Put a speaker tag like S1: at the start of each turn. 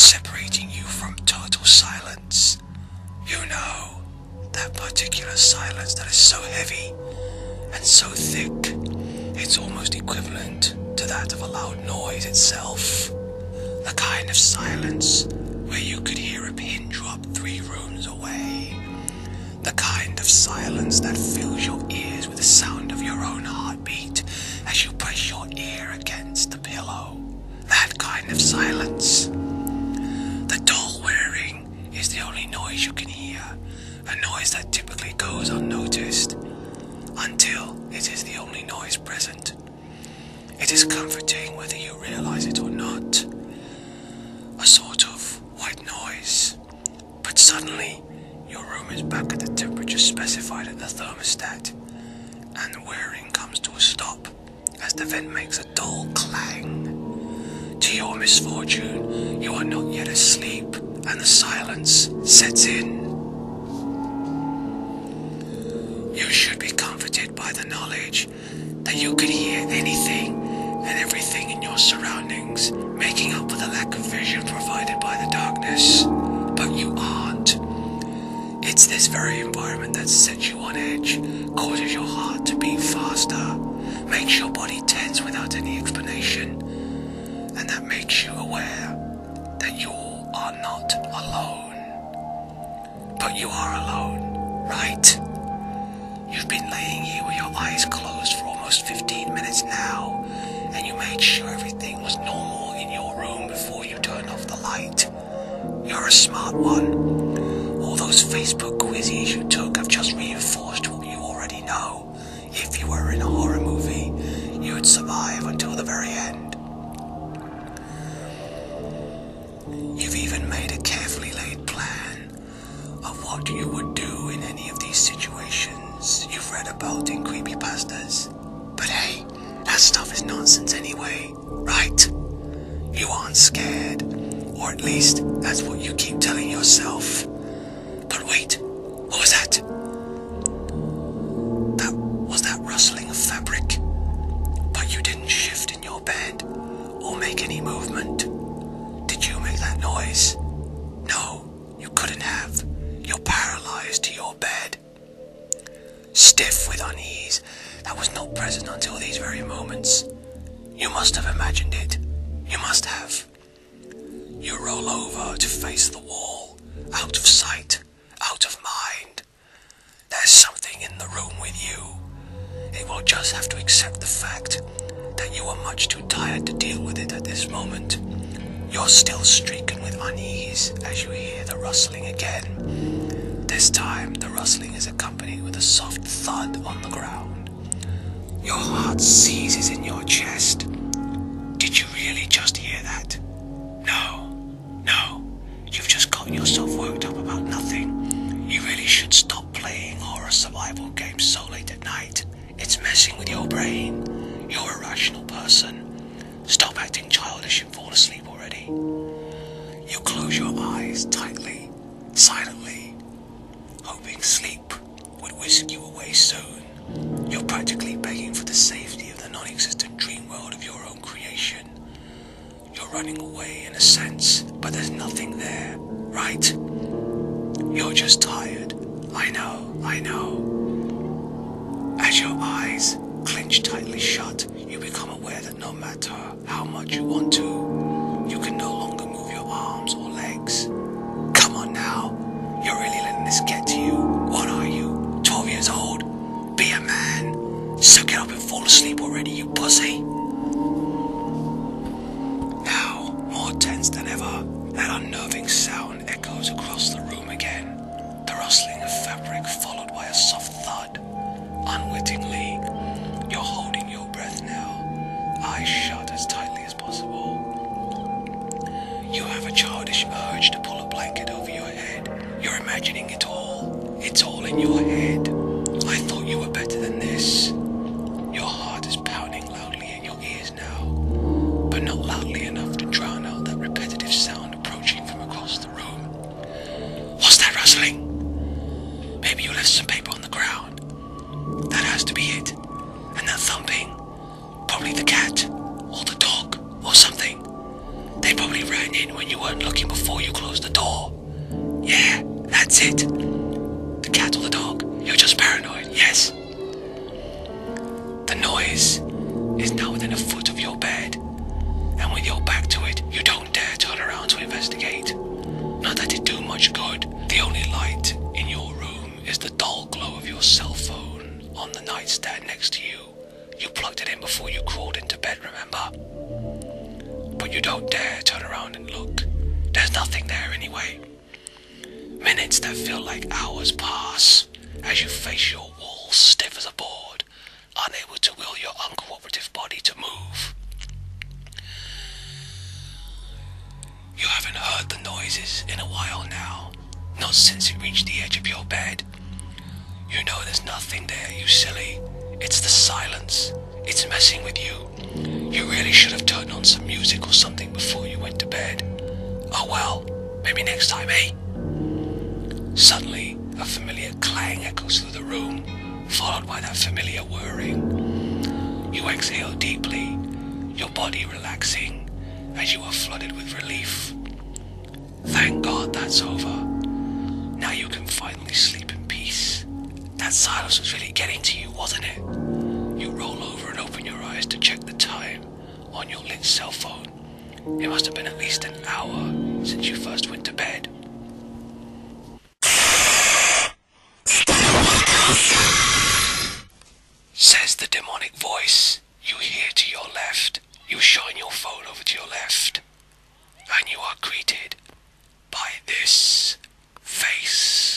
S1: separating you from total silence. You know, that particular silence that is so heavy and so thick, it's almost equivalent to that of a loud noise itself. The kind of silence where you could hear a pin drop 3 rooms away. The kind of silence that fills your ears with the sound of your own heartbeat as you press your ear against the pillow. That kind of silence. The doll whirring is the only noise you can hear, a noise that typically goes unnoticed, until it is the only noise present. It is comforting whether you realize it or not. A sort of white noise, but suddenly your room is back at the temperature specified at the thermostat, and the whirring comes to a stop as the vent makes a dull clang. To your misfortune, you are not yet asleep, and the silence sets in. You should be comforted by the knowledge that you could hear anything and everything in your surroundings, making up for the lack of vision provided by the darkness. But you aren't. It's this very environment that sets you on edge, causes your heart to beat faster, makes your body tense without any explanation, and that makes you aware that you are not alone. But you are alone, right? You've been laying here with your eyes closed for almost 15 minutes now, and you made sure everything was normal in your room before you turned off the light. You're a smart one. All those Facebook quizzes you took have just reinforced what you already know. If you were in a horror movie, you would survive until the very end. You've even made a carefully laid plan of what you would do in any of these situations you've read about in Creepypastas. But hey, that stuff is nonsense anyway, right? You aren't scared, or at least that's what you keep telling yourself. But wait, what was that? Was that rustling of fabric? But you didn't shift in your bed, or make any movement. Did you make that noise? No, you couldn't have. You're paralyzed to your bed. Stiff with unease that was not present until these very moments. You must have imagined it. You must have. You roll over to face the wall, out of sight, out of mind. There's something in the room with you. It will just have to accept the fact that you are much too tired to deal with it at this moment. You're still streaking with unease as you hear the rustling again. This time, the rustling is accompanied with a soft thud on the ground. Your heart seizes in your chest. Did you really just hear that? No, you've just gotten yourself worked up about nothing. You really should stop playing horror survival games so late at night. It's messing with your brain. You're a rational person. Stop acting childish and fall asleep already. You close your eyes tightly, silently, hoping sleep would whisk you away soon. You're practically begging for the safety of the non-existent dream world of your own creation. You're running away in a sense, but there's nothing there, right? You're just tired. I know. As your eyes clench tightly shut, you become aware that no matter how much you want to, you can no longer move your arms or legs. Come on now, you're really letting this get to you. What are you, 12 years old? Be a man. So get up and fall asleep already, you pussy. Now, more tense than ever, that unnerving sound echoes across the room again. The rustling of fabric followed by a soft thud. Unwittingly, you're holding your breath now, eyes shut as tightly as possible. You have a childish urge to pull a blanket over your head. You're imagining it all. It's all in your head. I thought you were better than this. Your heart is pounding loudly in your ears now, but not loudly enough to drown out that repetitive sound approaching from across the room. What's that rustling? Maybe you left some paper on the ground. That has to be it. And that thumping. Probably the cat, or the dog, or something. They probably ran in when you weren't looking before. That's it. The cat or the dog. You're just paranoid, yes. The noise is now within a foot of your bed, and with your back to it, you don't dare turn around to investigate. Not that it do much good. The only light in your room is the dull glow of your cell phone on the nightstand next to you. You plugged it in before you crawled into bed, remember? But you don't dare turn around and look. There's nothing there anyway. Minutes that feel like hours pass as you face your wall stiff as a board, unable to will your uncooperative body to move. You haven't heard the noises in a while now, not since it reached the edge of your bed. You know there's nothing there, you silly. It's the silence. It's messing with you. You really should have turned on some music or something before you went to bed. Oh well, maybe next time, eh? Suddenly, a familiar clang echoes through the room, followed by that familiar whirring. You exhale deeply, your body relaxing, as you are flooded with relief. Thank God that's over. Now you can finally sleep in peace. That silence was really getting to you, wasn't it? You roll over and open your eyes to check the time on your lit cell phone. It must have been at least an hour since you first went to bed. Says the demonic voice you hear to your left. You shine your phone over to your left, and you are greeted by this face.